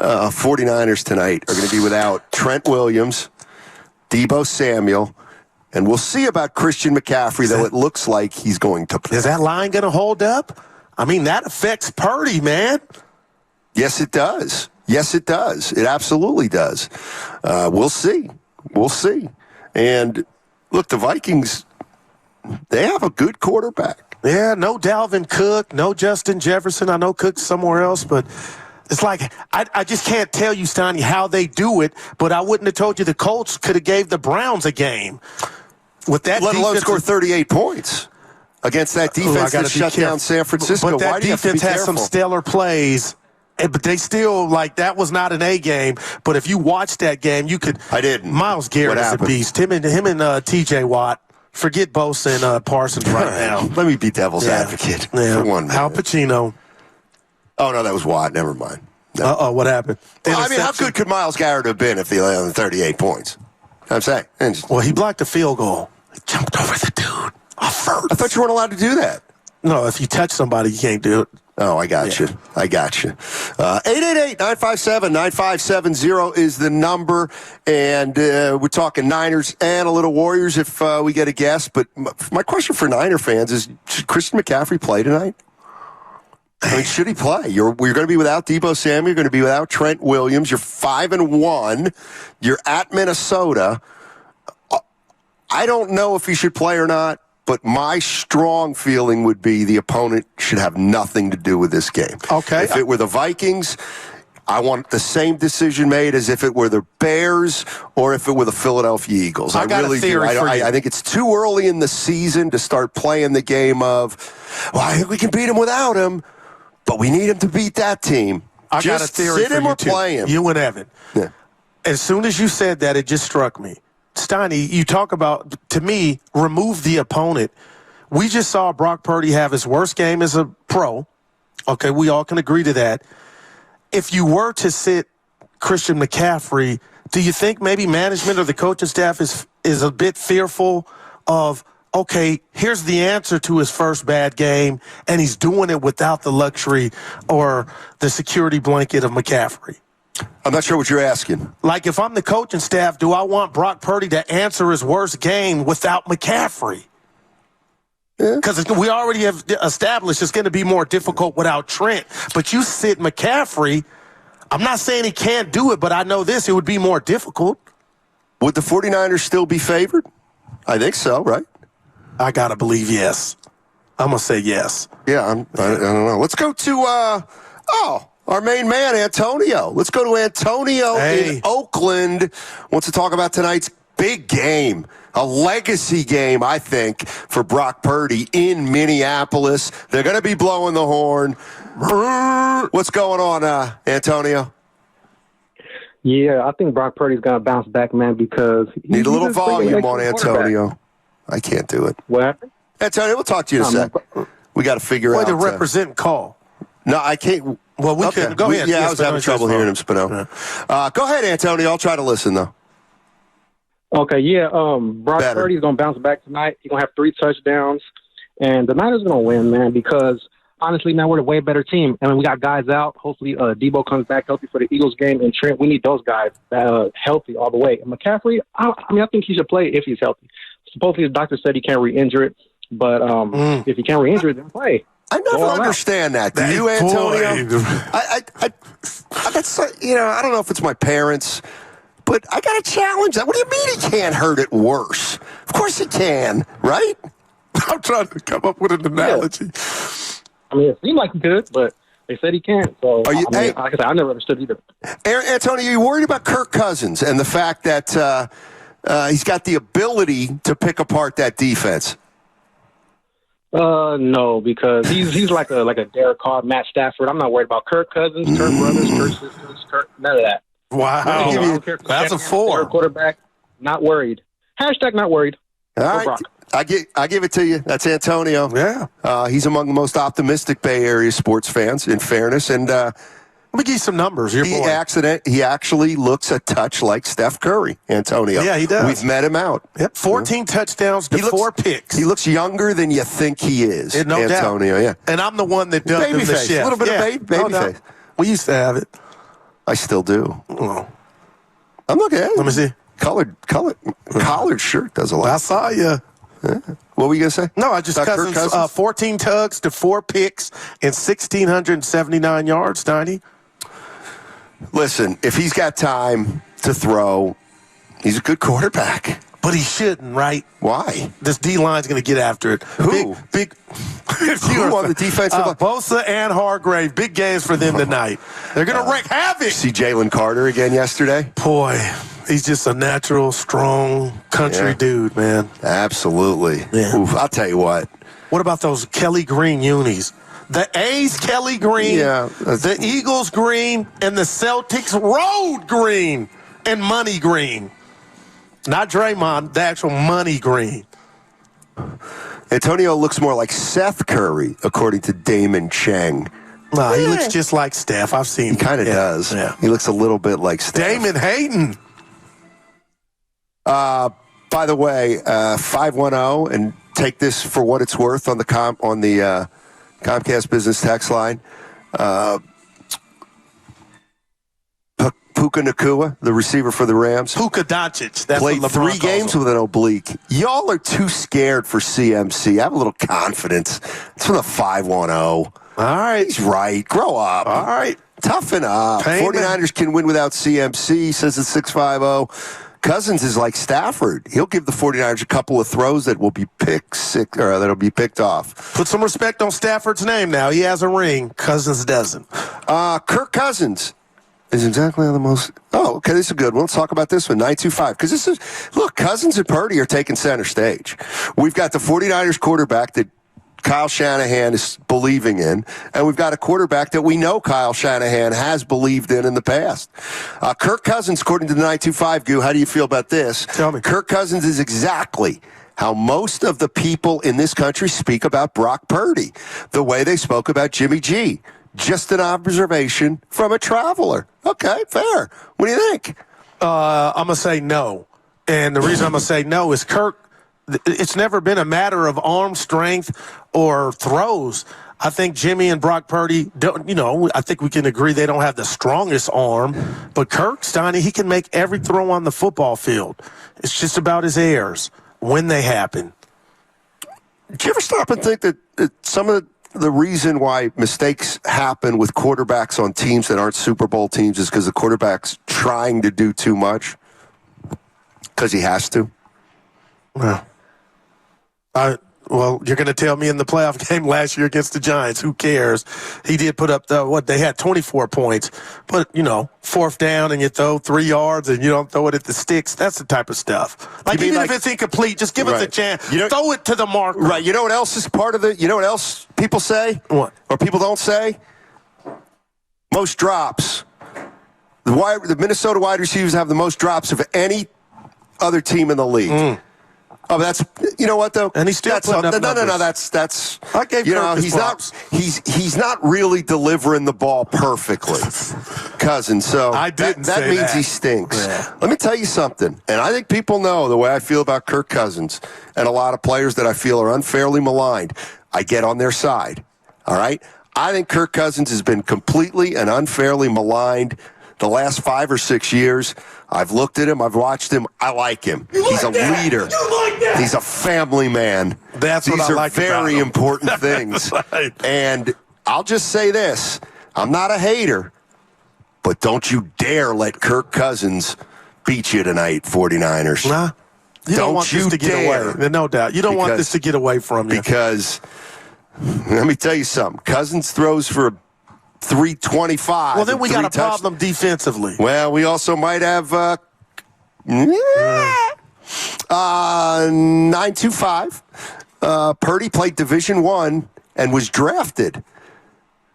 49ers tonight are going to be without Trent Williams, Deebo Samuel, and we'll see about Christian McCaffrey, though it looks like he's going to play. Is that line going to hold up? I mean, that affects Purdy, man. Yes, it does. Yes, it does. It absolutely does. We'll see. We'll see. And, look, the Vikings, they have a good quarterback. Yeah, no Dalvin Cook, no Justin Jefferson. I know Cook's somewhere else, but it's like I just can't tell you, Steiny, how they do it, but I wouldn't have told you the Colts could have gave the Browns a game. With that Let alone score 38 points against that defense that shut down San Francisco. But that defense has some stellar plays. But they still, that was not an A game. But if you watch that game, you could. I didn't. Myles Garrett is a beast. Him and T.J. Watt. Forget Bosa and Parsons right now. Let me be devil's advocate for 1 minute. Al Pacino. Oh, no, that was Watt. Never mind. No. Uh-oh, what happened? Well, I mean, how good could Myles Garrett have been if he led on 38 points? I'm saying. Well, he blocked a field goal. He jumped over the dude. I thought you weren't allowed to do that. No, if you touch somebody, you can't do it. Oh, I got you. I got you. 888-957-9570 is the number. And we're talking Niners and a little Warriors if we get a guess. But my question for Niner fans is, should Christian McCaffrey play tonight? I mean, should he play? You're going to be without Deebo Samuel. You're going to be without Trent Williams. You're 5-1. You're at Minnesota. I don't know if he should play or not. But my strong feeling would be the opponent should have nothing to do with this game. Okay. If it were the Vikings, I want the same decision made as if it were the Bears or if it were the Philadelphia Eagles. I got really a theory do. for you. I think it's too early in the season to start playing the game of, well, I think we can beat him without him, but we need him to beat that team. I got a theory sit for him you or too. play him. You and Evan. Yeah. As soon as you said that, it just struck me. Steiny, you talk about, to me, remove the opponent. We just saw Brock Purdy have his worst game as a pro. Okay, we all can agree to that. If you were to sit Christian McCaffrey, do you think maybe management or the coaching staff is a bit fearful of, okay, here's the answer to his first bad game, and he's doing it without the luxury or the security blanket of McCaffrey? I'm not sure what you're asking. Like, if I'm the coaching staff, do I want Brock Purdy to answer his worst game without McCaffrey? Because we already have established it's going to be more difficult without Trent. But you sit McCaffrey, I'm not saying he can't do it, but I know this, it would be more difficult. Would the 49ers still be favored? I think so, right? I got to believe yes. I'm going to say yes. Yeah, I don't know. Let's go to, our main man, Antonio. Let's go to Antonio in Oakland. Wants to talk about tonight's big game. A legacy game, I think, for Brock Purdy in Minneapolis. They're going to be blowing the horn. What's going on, Antonio? Yeah, I think Brock Purdy's going to bounce back, man, because need a little volume on Antonio. I can't do it. What happened? Antonio, we'll talk to you in a sec. We got to figure out. Way to represent call. No, I can't. Well, we can go ahead. Yeah, I was having trouble hearing him, Spino. Go ahead, Antonio. I'll try to listen, though. Okay, yeah. Brock Purdy's going to bounce back tonight. He's going to have 3 touchdowns. And the Niners are going to win, man, because, honestly, man, we're a way better team. And we got guys out. Hopefully, Deebo comes back healthy for the Eagles game. And Trent, we need those guys healthy all the way. And McCaffrey, I think he should play if he's healthy. Supposedly, the doctor said he can't re-injure it. But if he can't re-injure it, then play. I never understand that. Do you, Antonio? That's, I don't know if it's my parents, but I got to challenge that. What do you mean he can't hurt it worse? Of course he can, right? I'm trying to come up with an analogy. I mean, it seemed like he could, but they said he can't. So, like I said, I never understood either. Antonio, are you worried about Kirk Cousins and the fact that he's got the ability to pick apart that defense? No, because he's like a Derek Carr, Matt Stafford. I'm not worried about Kirk Cousins, Kirk brothers, Kirk sisters, none of that. Wow, that's a 4. Quarterback, not worried. Hashtag not worried. All right, I give it to you. That's Antonio. Yeah, he's among the most optimistic Bay Area sports fans, in fairness, and let me give you some numbers. He actually looks a touch like Steph Curry, Antonio. Yeah, he does. We've met him out. Yep, 14 touchdowns to 4 picks. He looks younger than you think he is, no Antonio. Doubt. Yeah, and I'm the one that does baby the face. chef. A little bit of baby face. We used to have it. I still do. Oh. I'm looking at it. Let me see. Collared shirt does a lot. I saw you. Yeah. What were you going to say? No, I just Cousins, 14 tugs to 4 picks and 1,679 yards, Steiny. Listen, if he's got time to throw, he's a good quarterback. But he shouldn't, right? Why? This D-line's going to get after it. Who? Big Who on the defensive line? Bosa and Hargrave. Big games for them tonight. They're going to wreak havoc. See Jalen Carter again yesterday? Boy, he's just a natural, strong country dude, man. Absolutely. Yeah. Oof, I'll tell you what. What about those Kelly Green unis? The A's Kelly Green, the Eagles green, and the Celtics road green and money green. Not Draymond, the actual money green. Antonio looks more like Seth Curry, according to Damon Cheng. No, he looks just like Steph. I've seen him. He kind of does. Yeah. He looks a little bit like Steph. Damon Hayden. By the way, 510, and take this for what it's worth on the Comcast business text line. Puka Nacua, the receiver for the Rams. Puka Doncic. That's played what LeBron 3 games with an oblique. Y'all are too scared for CMC. Have a little confidence. It's from the 510. All right. He's right. Grow up. All right. Toughen up. 49ers can win without CMC, says it's 650. Cousins is like Stafford. He'll give the 49ers a couple of throws that will be that'll be picked off. Put some respect on Stafford's name now. He has a ring. Cousins doesn't. Kirk Cousins is exactly on the most. Oh, okay, this is a good one. Let's talk about this one, 925. Because this is, look, Cousins and Purdy are taking center stage. We've got the 49ers quarterback that Kyle Shanahan is believing in, and we've got a quarterback that we know Kyle Shanahan has believed in the past. Kirk Cousins, according to the 925, Goo, how do you feel about this? Tell me. Kirk Cousins is exactly how most of the people in this country speak about Brock Purdy, the way they spoke about Jimmy G. Just an observation from a traveler. Okay, fair. What do you think? I'm going to say no. And the reason I'm going to say no is Kirk, it's never been a matter of arm strength or throws. I think Jimmy and Brock Purdy, I think we can agree they don't have the strongest arm. But Kirk, Steiny, he can make every throw on the football field. It's just about his errors when they happen. Do you ever stop and think that some of the reason why mistakes happen with quarterbacks on teams that aren't Super Bowl teams is because the quarterback's trying to do too much? Because he has to? Well, you're going to tell me in the playoff game last year against the Giants, who cares? He did put up they had 24 points. But, 4th down and you throw 3 yards and you don't throw it at the sticks. That's the type of stuff. If it's incomplete, just give us a chance. Throw it to the marker. Right. You know what else is part of it? You know what else people say? What? Or people don't say? Most drops. The Minnesota wide receivers have the most drops of any other team in the league. Oh, that's, you know what though? And he's still putting up numbers. No. That's. I gave Kirk his props. He's not really delivering the ball perfectly, Cousins. So that means he stinks. Yeah. Let me tell you something, and I think people know the way I feel about Kirk Cousins, and a lot of players that I feel are unfairly maligned. I get on their side. All right, I think Kirk Cousins has been completely and unfairly maligned the last 5 or 6 years. I've looked at him. I've watched him. I like him. He's a leader. He's a family man. That's what I like about him. These are very important things. Right. And I'll just say this. I'm not a hater, but don't you dare let Kirk Cousins beat you tonight, 49ers. Nah. You don't want this to get away. No doubt. You don't want this to get away from you. Because, let me tell you something. Cousins throws for 325. Well, then we got a problem defensively. Well, we also might have 925. Purdy played Division I and was drafted.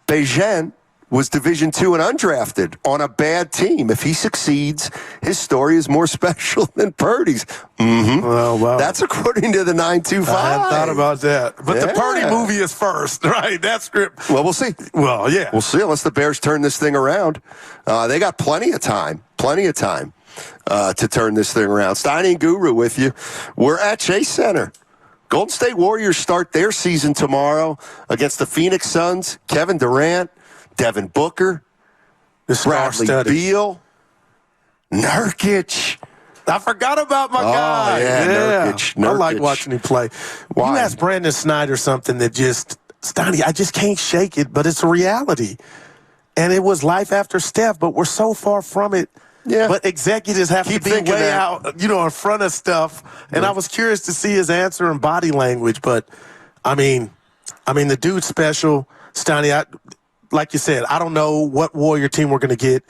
Beijing was Division II and undrafted on a bad team. If he succeeds, his story is more special than Purdy's. Mm-hmm. Oh, wow. That's according to the 925. I hadn't thought about that. But the Purdy movie is first, right? That script. Well, we'll see. Well, yeah. We'll see unless the Bears turn this thing around. They got plenty of time to turn this thing around. Steiny and Guru with you. We're at Chase Center. Golden State Warriors start their season tomorrow against the Phoenix Suns. Kevin Durant, Devin Booker, The Bradley star-studded. Beal, Nurkic. I forgot about my guy. Yeah, Nurkic. I like watching him play. Why? You asked Brandon Snyder something that just, Steiny, I just can't shake it, but it's a reality. And it was life after Steph, but we're so far from it. Yeah. But executives have Keep to be thinking way that. out, in front of stuff. And I was curious to see his answer in body language. But, I mean, the dude's special. Steiny, like you said, I don't know what Warrior team we're going to get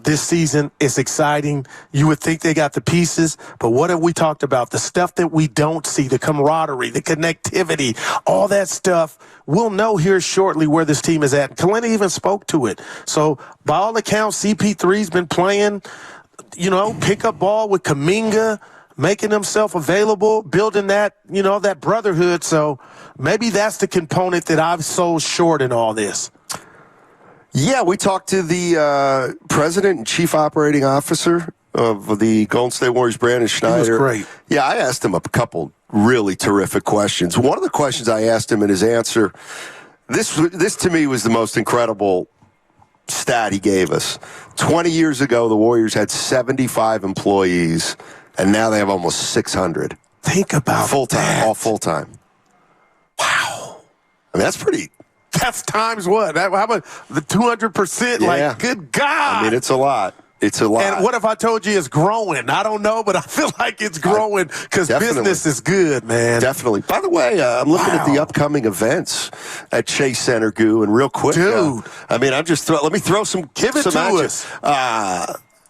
this season. It's exciting. You would think they got the pieces, but what have we talked about? The stuff that we don't see, the camaraderie, the connectivity, all that stuff. We'll know here shortly where this team is at. Kalina even spoke to it. So, by all accounts, CP3's been playing, pick-up ball with Kuminga, making himself available, building that, that brotherhood. So, maybe that's the component that I've sold short in all this. Yeah, we talked to the president and chief operating officer of the Golden State Warriors, Brandon Schneider. He was great. Yeah, I asked him a couple really terrific questions. One of the questions I asked him in his answer, this to me was the most incredible stat he gave us. 20 years ago, the Warriors had 75 employees, and now they have almost 600. Think about full-time, that. all full-time. Wow. I mean, that's pretty... That's times what? How about the 200%? Yeah. Like, good God. I mean, it's a lot. It's a lot. And what if I told you it's growing? I don't know, but I feel like it's growing because business is good, man. Definitely. By the way, I'm looking at the upcoming events at Chase Center, Goo, and real quick. Dude. I'm just let me throw some. Give it some to at you. us.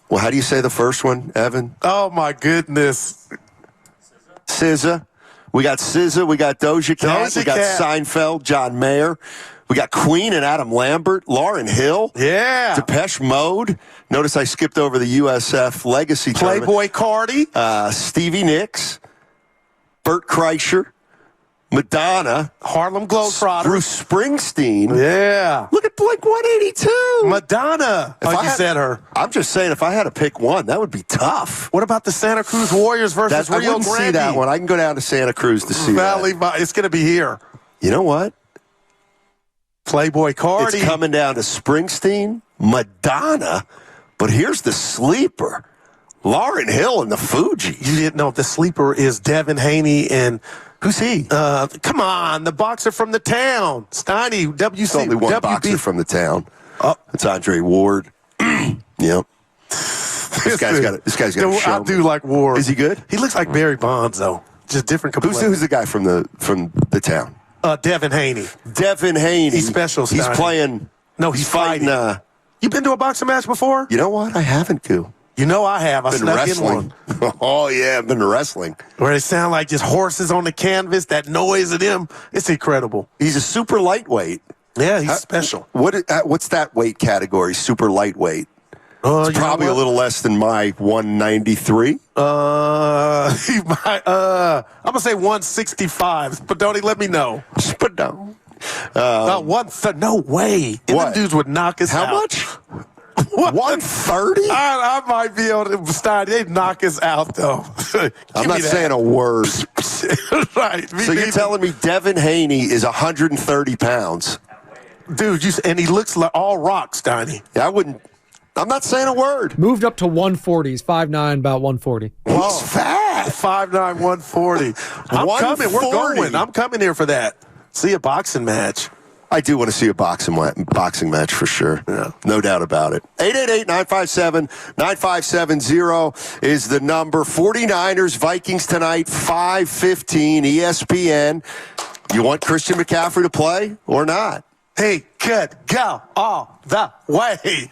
Well, how do you say the first one, Evan? Oh, my goodness. SZA. We got SZA. We got Doja Cat. We got Seinfeld, John Mayer. We got Queen and Adam Lambert, Lauryn Hill. Yeah. Depeche Mode. Notice I skipped over the USF Legacy Tournament. Playboy Cardi. Stevie Nicks. Bert Kreischer. Madonna. Harlem Globetrotters. Bruce Springsteen. Yeah. Look at Blink 182. Madonna. You said her. I'm just saying, if I had to pick one, that would be tough. What about the Santa Cruz Warriors versus I Rio wouldn't Grande? see that one. I can go down to Santa Cruz to see Valley, that. It's going to be here. You know what? Playboy Cardi. It's coming down to Springsteen, Madonna, but here's the sleeper. Lauryn Hill and the Fugees. You didn't know the sleeper is Devin Haney and... Who's he? Come on, the boxer from the town. Steiny, There's only one boxer from the town. It's Andre Ward. Yep. This guy's got a show. I do like Ward. Is he good? He looks like Barry Bonds, though. Just different complexion. Who's the guy from the town? Devin Haney. Devin Haney. He's special, He's Steiny. playing. No, he's fighting. You been to a boxing match before? You know what? I haven't, Goo. You know I have. I Been snuck wrestling. in one. Oh, yeah, I've been to wrestling. Where they sound like just horses on the canvas, that noise of them. It's incredible. He's a super lightweight. Yeah, he's special. What's that weight category, super lightweight? It's probably a little less than my 193. He might, I'm going to say 165, but don't he let me know. But no. No way. And them dudes would knock us out. How much? 130? I might be able to start. They'd knock us out, though. I'm not saying a word. Right. So you're telling me Devin Haney is 130 pounds? Dude, and he looks like all rock, Steiny. Yeah, I'm not saying a word. Moved up to 140. He's 5'9", about 140. He's fat. 5'9", 140. I'm coming. We're going. I'm coming here for that. See a boxing match. I do want to see a boxing match for sure. Yeah. No doubt about it. 888-957-9570 is the number. 49ers, Vikings tonight, 5:15, ESPN. You want Christian McCaffrey to play or not? He could go all the way.